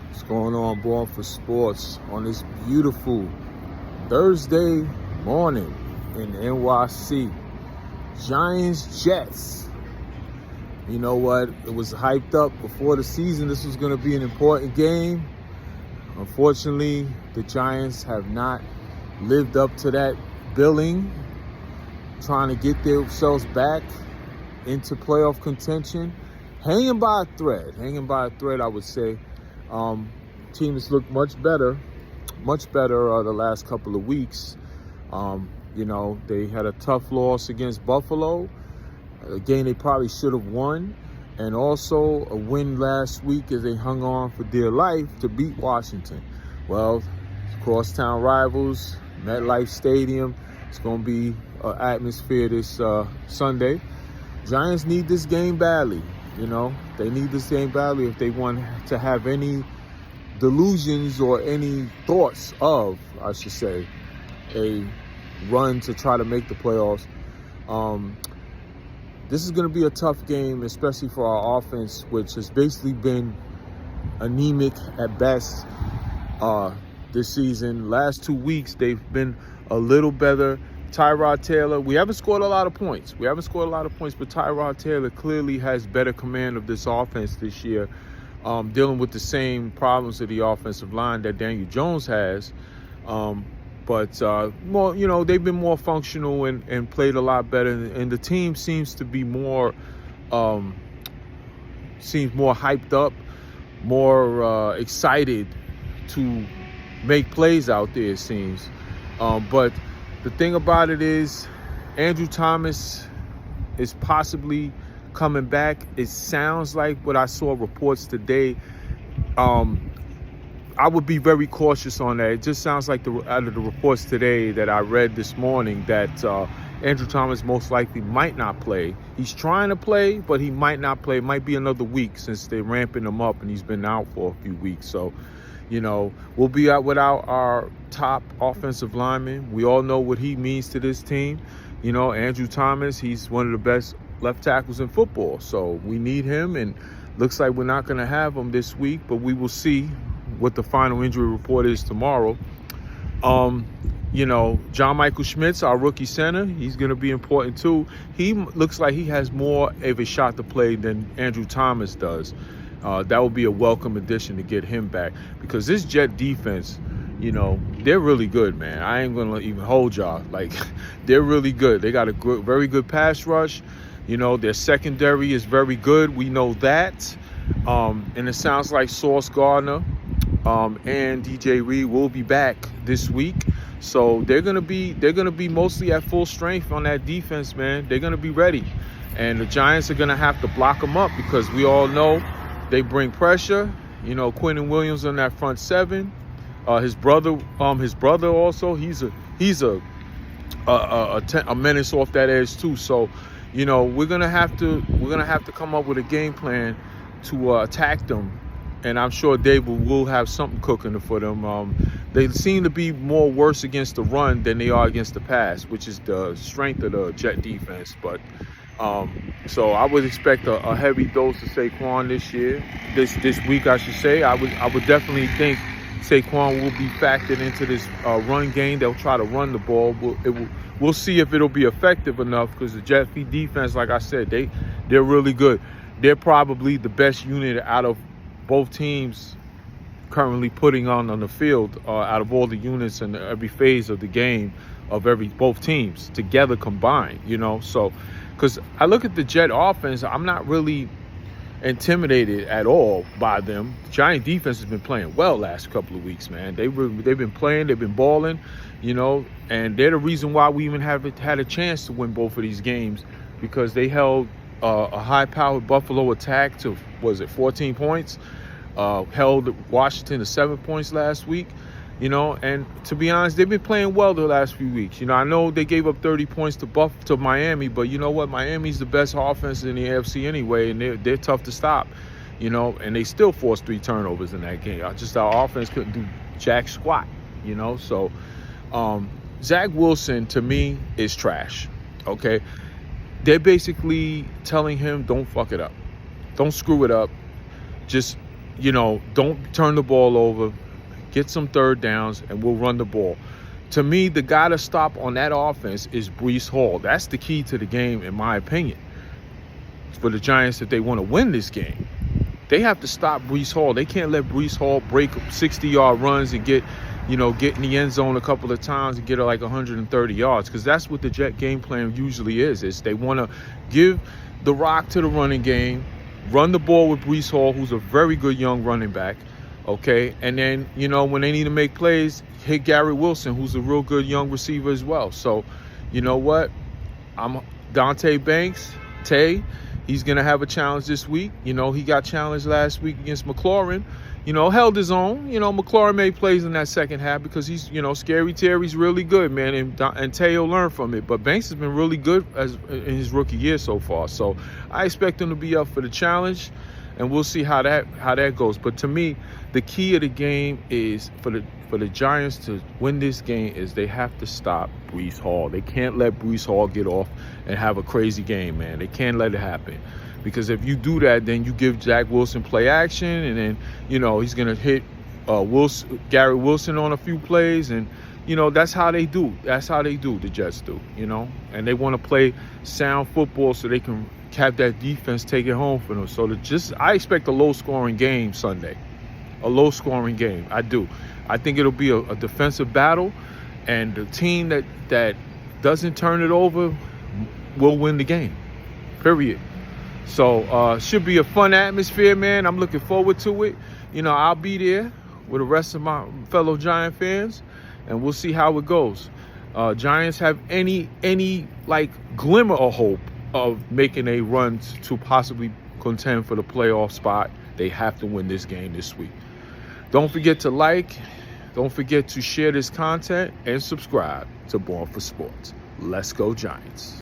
What's going on, Born for Sports, on this beautiful Thursday morning in NYC? Giants, Jets. You know what? It was hyped up before the season. This was going to be an important game. Unfortunately, the Giants have not lived up to that billing, trying to get themselves back into playoff contention. Hanging by a thread, I would say. Team has looked much better the last couple of weeks. They had a tough loss against Buffalo, a game they probably should have won, and also a win last week as they hung on for dear life to beat Washington. Well, crosstown rivals, MetLife Stadium. It's going to be an atmosphere this Sunday. Giants need this game badly. They need this game badly if they want to have any delusions or any thoughts of, I should say, a run to try to make the playoffs. This is going to be a tough game, especially for our offense, which has basically been anemic at best this season. Last 2 weeks, they've been a little better. Tyrod Taylor, we haven't scored a lot of points. But Tyrod Taylor clearly has better command of this offense this year, dealing with the same problems of the offensive line that Daniel Jones has. But they've been more functional and played a lot better. And the team seems to be more hyped up, more excited to make plays out there, it seems. But the thing about it is, Andrew Thomas is possibly coming back. It sounds like what I saw reports today. I would be very cautious on that. It just sounds like out of the reports today that I read this morning that Andrew Thomas most likely might not play. He's trying to play, but he might not play. It might be another week since they're ramping him up and he's been out for a few weeks. So, we'll be out without our top offensive lineman. We all know what he means to this team. Andrew Thomas, he's one of the best left tackles in football. So we need him, and looks like we're not going to have him this week, but we will see what the final injury report is tomorrow. John Michael Schmitz, our rookie center, he's going to be important too. He looks like he has more of a shot to play than Andrew Thomas does. That would be a welcome addition to get him back, because this Jet defense, they're really good, man. I ain't going to even hold y'all. They're really good. They got a very good pass rush. Their secondary is very good. We know that. And it sounds like Sauce Gardner and DJ Reed will be back this week. So they're gonna be mostly at full strength on that defense, man. They're gonna be ready. And the Giants are gonna have to block them up, because we all know they bring pressure. Quentin Williams on that front seven. His brother also, he's a menace off that edge too. So, we're gonna have to come up with a game plan to attack them, and I'm sure David will have something cooking for them. They seem to be more worse against the run than they are against the pass, which is the strength of the Jet defense. But so I would expect a heavy dose of Saquon this week, I should say. I would definitely think Saquon will be factored into this run game. They'll try to run the ball. We'll see if it'll be effective enough, because the Jet defense, like I said, they're really good. They're probably the best unit out of both teams currently putting on the field, out of all the units in every phase of the game of both teams together combined. So because I look at the Jet offense, I'm not really intimidated at all by them. The Giant defense has been playing well last couple of weeks, man. They've been playing, they've been balling, and they're the reason why we even haven't had a chance to win both of these games, because they held a high-powered Buffalo attack to, 14 points? Held Washington to 7 points last week. And to be honest, they've been playing well the last few weeks. I know they gave up 30 points to Miami, but you know what? Miami's the best offense in the AFC anyway, and they're tough to stop. And they still forced 3 turnovers in that game. Our offense couldn't do jack squat. So Zach Wilson, to me, is trash. Okay, they're basically telling him, don't fuck it up, don't screw it up, just don't turn the ball over, get some third downs, and we'll run the ball. To me, the guy to stop on that offense is Breece Hall. That's the key to the game, in my opinion. For the Giants, if they want to win this game, they have to stop Breece Hall. They can't let Breece Hall break 60-yard runs and get in the end zone a couple of times and get like 130 yards, because that's what the Jet game plan usually is they want to give the rock to the running game, run the ball with Breece Hall, who's a very good young running back, okay? And then, when they need to make plays, hit Garrett Wilson, who's a real good young receiver as well. So, you know what? I'm Dante Banks, Tay. He's going to have a challenge this week. He got challenged last week against McLaurin. Held his own. McLaurin made plays in that second half because he's, Scary Terry's really good, man, and Tay will learn from it. But Banks has been really good in his rookie year so far. So I expect him to be up for the challenge, and we'll see how that goes. But to me, the key of the game is for the Giants to win this game is they have to stop Breece Hall. They can't let Breece Hall get off and have a crazy game, man. They can't let it happen. Because if you do that, then you give Zach Wilson play action, and then, he's going to hit Garrett Wilson on a few plays. And, that's how they do. That's how they do, the Jets do, And they want to play sound football so they can have that defense take it home for them. So I expect a low-scoring game Sunday. A low-scoring game. I do. I think it'll be a defensive battle, and the team that doesn't turn it over will win the game. Period. So should be a fun atmosphere, man. I'm looking forward to it. I'll be there with the rest of my fellow Giant fans, and we'll see how it goes. Giants have any like glimmer of hope of making a run to possibly contend for the playoff spot. They have to win this game this week. Don't forget to like, don't forget to share this content, and subscribe to Born for Sports. Let's go Giants.